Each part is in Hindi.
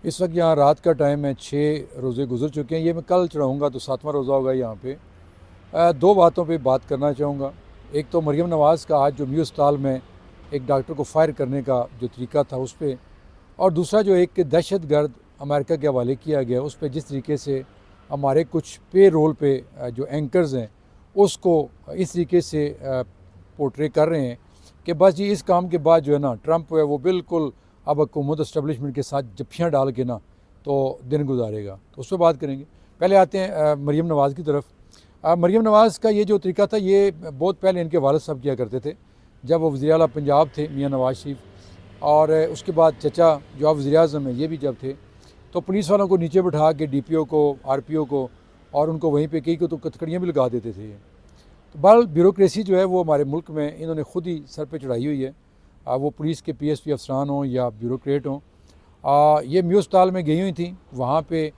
इस वक्त यहाँ रात का टाइम है, 6 रोज़े गुजर चुके हैं। ये मैं कल चढ़ाऊँगा तो 7वां रोज़ा होगा यहाँ पे। दो बातों पे बात करना चाहूँगा। एक तो मरीम नवाज़ का आज जो म्यू अस्पताल में एक डॉक्टर को फायर करने का जो तरीका था उस पर, और दूसरा जो एक दहशत गर्द अमेरिका के हवाले किया गया उस पर जिस तरीके से हमारे कुछ पे रोल पे जो एंकर्स हैं उसको इस तरीके से पोर्ट्रे कर रहे हैं कि बस जी इस काम के बाद जो है ना ट्रंप है वो बिल्कुल अब हुकूमत इस्टबलिशमेंट के साथ जफ्फियाँ डाल के ना तो दिन गुजारेगा, तो उस पर बात करेंगे। पहले आते हैं मरीम नवाज़ की तरफ। मरीम नवाज़ का ये जो तरीका था ये बहुत पहले इनके वालिद साहब किया करते थे जब वो वज़ीर आला पंजाब थे मियाँ नवाज़ शरीफ, और उसके बाद चचा जो अब वज़ीर आज़म है ये भी जब थे तो पुलिस वालों को नीचे बिठा के DPO को RPO को और उनको वहीं पे कई को तो कचकड़ियाँ भी लगा देते थे। तो बहरहाल ब्यूरोक्रेसी जो है वो हमारे मुल्क में इन्होंने खुद ही सर पे चढ़ाई हुई है। वो पुलिस के PSP अफसरान हों या ब्यूरोक्रेट हों। ये म्यू अस्पताल में गई हुई थी, वहाँ पे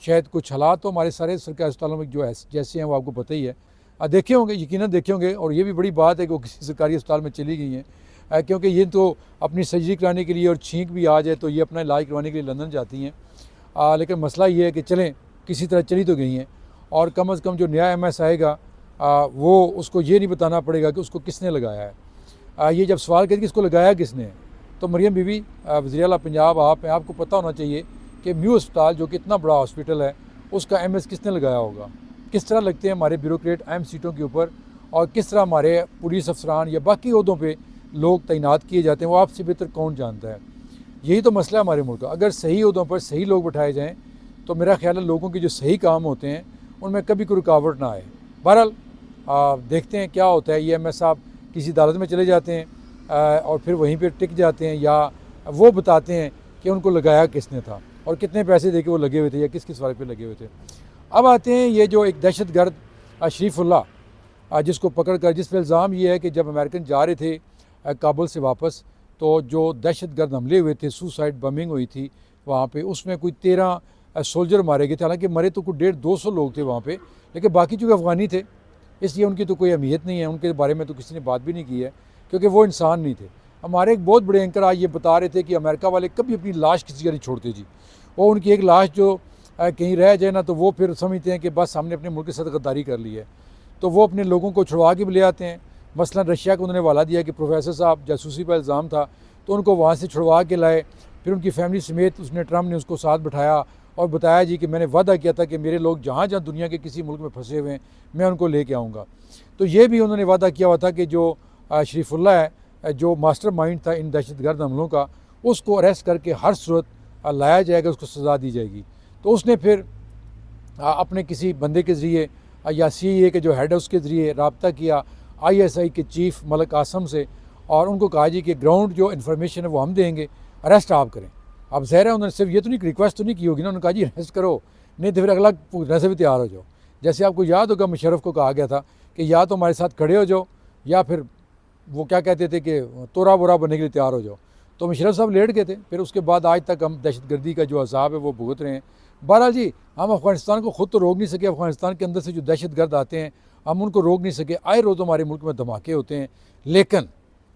शायद कुछ हालात तो हमारे सारे सरकारी अस्पतालों में जो है जैसे हैं वो आपको पता ही है। देखे होंगे, यकीनन देखे होंगे, और ये भी बड़ी बात है कि वो किसी सरकारी अस्पताल में चली गई हैं, क्योंकि ये तो अपनी सर्जरी कराने के लिए और छींक भी आ जाए तो ये अपना इलाज करवाने के लिए लंदन जाती हैं। लेकिन मसला ये है कि चलें किसी तरह चली तो गई हैं, और कम अज़ कम जो नया MS आएगा वो उसको ये नहीं बताना पड़ेगा कि उसको किसने लगाया है। ये जब सवाल करें कि इसको लगाया किसने, तो मरियम बीबी वज़ीर आला पंजाब आप हैं, आपको पता होना चाहिए कि म्यू अस्पताल जो कि इतना बड़ा हॉस्पिटल है उसका MS किसने लगाया होगा। किस तरह लगते हैं हमारे ब्यूरोक्रेट अहम सीटों के ऊपर, और किस तरह हमारे पुलिस अफसरान या बाकी ओहदों पे लोग तैनात किए जाते हैं, वो आपसे बेहतर कौन जानता है। यही तो मसला है हमारे मुल्क का। अगर सही ओहदों पर सही लोग बिठाए जाएँ तो मेरा ख्याल है लोगों के जो सही काम होते हैं उनमें कभी कोई रुकावट ना आए। बहरहाल देखते हैं क्या होता है। ये MS साहब किसी अदालत में चले जाते हैं और फिर वहीं पे टिक जाते हैं, या वो बताते हैं कि उनको लगाया किसने था और कितने पैसे दे के वो लगे हुए थे या किस किस वाले पे लगे हुए थे। अब आते हैं ये जो एक दहशत गर्द शरीफुल्लाह जिसको पकड़ कर, जिस पर इल्ज़ाम ये है कि जब अमेरिकन जा रहे थे काबुल से वापस तो जो दहशत गर्द हमले हुए थे, सुसाइड बमिंग हुई थी वहाँ पे, उसमें कोई 13 सोल्जर मारे गए थे। हालांकि मरे तो कुछ 150-200 लोग थे वहाँ पे, लेकिन बाकी चूँकि अफ़गानी थे इसलिए उनकी तो कोई अहमियत नहीं है, उनके बारे में तो किसी ने बात भी नहीं की है क्योंकि वो इंसान नहीं थे। हमारे एक बहुत बड़े एंकर आज ये बता रहे थे कि अमेरिका वाले कभी अपनी लाश किसी का नहीं छोड़ते जी। वो उनकी एक लाश जो कहीं रह जाए ना तो वो फिर समझते हैं कि बस हमने अपने मुल्क के साथ गद्दारी कर ली है, तो वो अपने लोगों को छुड़वा के भी ले आते हैं। मसलन रशिया को उन्होंने वाला दिया कि प्रोफेसर साहब जासूसी पर इल्ज़ाम था तो उनको वहाँ से छुड़वा के लाए, फिर उनकी फैमिली समेत उसने ट्रम्प ने उसको साथ बिठाया और बताया जी कि मैंने वादा किया था कि मेरे लोग जहाँ जहाँ दुनिया के किसी मुल्क में फंसे हुए हैं मैं उनको लेके आऊँगा। तो ये भी उन्होंने वादा किया हुआ था कि जो शरीफुल्लाह है जो मास्टर माइंड था इन दहशतगर्द हमलों का, उसको अरेस्ट करके हर सूरत लाया जाएगा, उसको सज़ा दी जाएगी। तो उसने फिर अपने किसी बंदे के ज़रिए या CIA के जो हेड है उसके ज़रिए रब्ता किया ISI के चीफ मलिक आसम से, और उनको कहा जी कि ग्राउंड जो इन्फॉर्मेशन है वो हम देंगे, अरेस्ट आप करें। अब ज़ाहिर है उन्होंने सिर्फ ये तो नहीं रिक्वेस्ट तो नहीं की होगी ना, उन्होंने कहा जी अरेस्ट करो, नहीं तो फिर अगला पूछने से भी तैयार हो जाओ। जैसे आपको याद होगा मुशर्रफ को कहा गया था कि या तो हमारे साथ खड़े हो जाओ या फिर वो क्या कहते थे कि तोरा बोरा बनने के लिए तैयार हो जाओ। तो मुशर्रफ साहब लेट गए थे, फिर उसके बाद आज तक हम दहशतगर्दी का जो अज़ाब है वो भुगत रहे हैं। बहरहाल जी हम अफ़गानिस्तान को ख़ुद तो रोक नहीं सके, अफ़गानिस्तान के अंदर से जो दहशतगर्द आते हैं हम उनको रोक नहीं सके। आए रोज़ हमारे मुल्क में धमाके होते हैं, लेकिन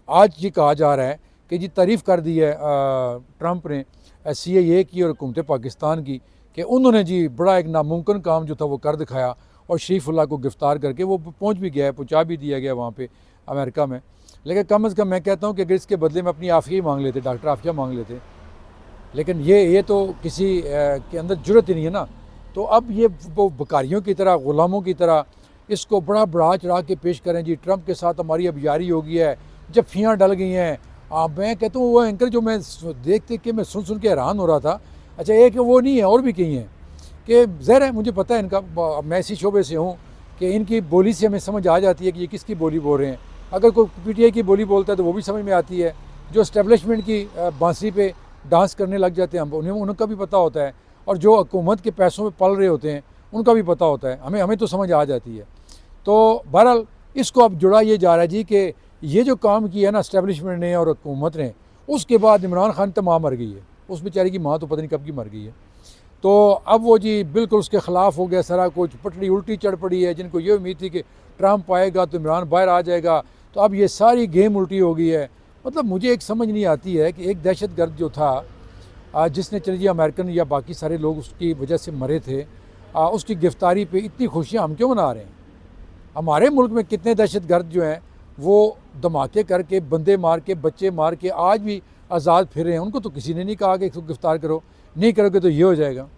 आज ये कहा जा रहा है कि जी तारीफ़ कर दी है ट्रंप ने CIA की और हुकूमत पाकिस्तान की कि उन्होंने जी बड़ा एक नामुमकिन काम जो था वो कर दिखाया और शरीफुल्लाह को गिरफ़्तार करके वो पहुँच भी गया है, पहुँचा भी दिया गया वहाँ पे अमेरिका में। लेकिन कम अज़ कम मैं कहता हूँ कि अगर इसके बदले में अपनी आफ़िया मांग लेते, डॉक्टर आफ़िया मांग लेते, लेकिन ये तो किसी के अंदर जुर्रत ही नहीं है ना। तो अब ये वो बकारियों की तरह, ग़ुलामों की तरह इसको बड़ा बढ़ा चढ़ा के पेश करें जी ट्रंप के साथ हमारी अब यारी हो गई है, जफ्फियाँ डल गई हैं। मैं कहता हूँ वो एंकर जो मैं देख के मैं सुन के हैरान हो रहा था, अच्छा एक वो नहीं है और भी कई हैं कि ज़ाहिर है मुझे पता है इनका, मैं इसी शोबे से हूँ कि इनकी बोली से हमें समझ आ जाती है कि ये किसकी बोली बोल रहे हैं। अगर कोई PTI की बोली बोलता है तो वो भी समझ में आती है, जो इस्टेब्लिशमेंट की बांसुरी पे डांस करने लग जाते हैं हम उनका भी पता होता है, और जो हुकूमत के पैसों में पल रहे होते हैं उनका भी पता होता है, हमें तो समझ आ जाती है। तो बहरहाल इसको अब जुड़ा ये जा रहा है जी कि ये जो काम किया ना इस्टेब्लिशमेंट ने और हुकूमत ने, उसके बाद इमरान खान तो माँ मर गई है, उस बेचारी की माँ तो पता नहीं कब की मर गई है। तो अब वो जी बिल्कुल उसके ख़िलाफ़ हो गया, सारा कुछ पटड़ी उल्टी चढ़ पड़ी है। जिनको ये उम्मीद थी कि ट्रंप आएगा तो इमरान बाहर आ जाएगा, तो अब ये सारी गेम उल्टी हो गई है। मतलब मुझे एक समझ नहीं आती है कि एक दहशत गर्द जो था जिसने चलिए अमेरिकन या बाकी सारे लोग उसकी वजह से मरे थे, उसकी गिरफ्तारी पे इतनी खुशियाँ हम क्यों मना रहे हैं? हमारे मुल्क में कितने दहशतगर्द जो हैं वो धमाके करके, बंदे मार के, बच्चे मार के आज भी आज़ाद फिर रहे हैं। उनको तो किसी ने नहीं कहा कि इसको गिरफ्तार करो, नहीं करोगे तो ये हो जाएगा।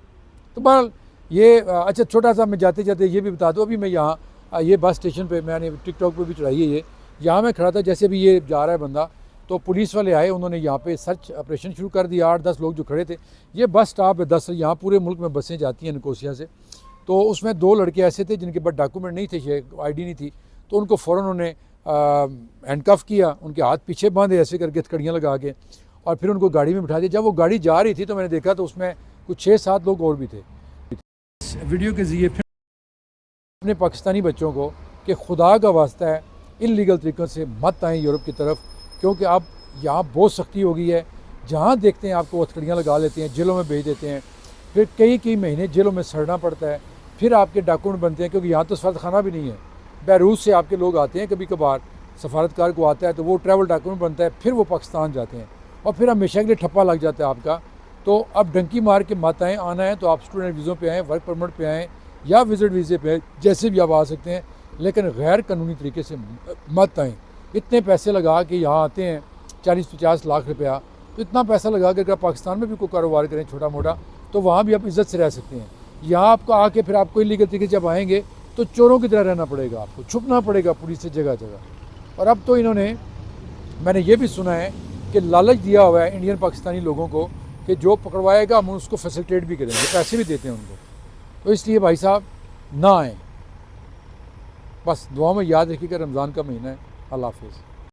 तो बहरहाल ये अच्छा, छोटा सा मैं जाते जाते ये भी बता दूँ, अभी मैं यहाँ ये बस स्टेशन पे मैंने टिकटॉक पे भी चढ़ाई है ये, यहाँ मैं खड़ा था, जैसे भी ये जा रहा है बंदा, तो पुलिस वाले आए, उन्होंने यहाँ पे सर्च ऑपरेशन शुरू कर दिया। 8-10 लोग जो खड़े थे, ये बस स्टॉप है 10, यहाँ पूरे मुल्क में बसें जाती हैं निकोसिया से, तो उसमें 2 लड़के ऐसे थे जिनके पास डॉक्यूमेंट नहीं थे, ID नहीं थी, तो उनको फ़ौरन उन्होंने हैंडकफ किया, उनके हाथ पीछे बांधे ऐसे करके हथकड़ियाँ लगा के, और फिर उनको गाड़ी में बिठा दिया। जब वो गाड़ी जा रही थी तो मैंने देखा तो उसमें कुछ 6-7 लोग और भी थे। इस वीडियो के ज़रिए फिर अपने पाकिस्तानी बच्चों को कि खुदा का वास्ता है इल्लीगल तरीक़ों से मत आएँ यूरोप की तरफ, क्योंकि अब यहाँ बहुत सख्ती हो गई है। जहाँ देखते हैं आपको हथकड़ियाँ लगा लेते हैं, जेलों में भेज देते हैं, फिर कई महीने जेलों में सड़ना पड़ता है, फिर आपके डॉक्यूमेंट बनते हैं, क्योंकि यहाँ तो सफारत खाना भी नहीं है। बैरूत से आपके लोग आते हैं, कभी कभार सफारतकार को आता है तो वो ट्रैवल डॉक्यूमेंट बनता है, फिर वो पाकिस्तान जाते हैं और फिर हमेशा के लिए ठप्पा लग जाता है आपका। तो अब डंकी मार के मत आएँ, आना है तो आप स्टूडेंट वीज़ों पे आएँ, वर्क परमिट पे आएँ या विज़िट वीज़े पे आएँ, जैसे भी आप आ सकते हैं, लेकिन गैर कानूनी तरीके से मत आएँ। इतने पैसे लगा के यहाँ आते हैं, 40-50 लाख रुपया, तो इतना पैसा लगा कर पाकिस्तान में भी कोई कारोबार करें छोटा मोटा, तो वहाँ भी आप इज़्ज़त से रह सकते हैं। यहाँ आपको आके फिर आपको इलीगल तरीके से जब आएंगे तो चोरों की तरह रहना पड़ेगा, आपको छुपना पड़ेगा पुलिस से जगह जगह। और अब तो इन्होंने, मैंने ये भी सुना है कि लालच दिया हुआ है इंडियन पाकिस्तानी लोगों को कि जो पकड़वाएगा हम उसको फैसिलिटेट भी करेंगे, पैसे भी देते हैं उनको। तो इसलिए भाई साहब ना आएँ, बस दुआ में याद रखिएगा, रमज़ान का महीना है। अल्लाह हाफ़िज़।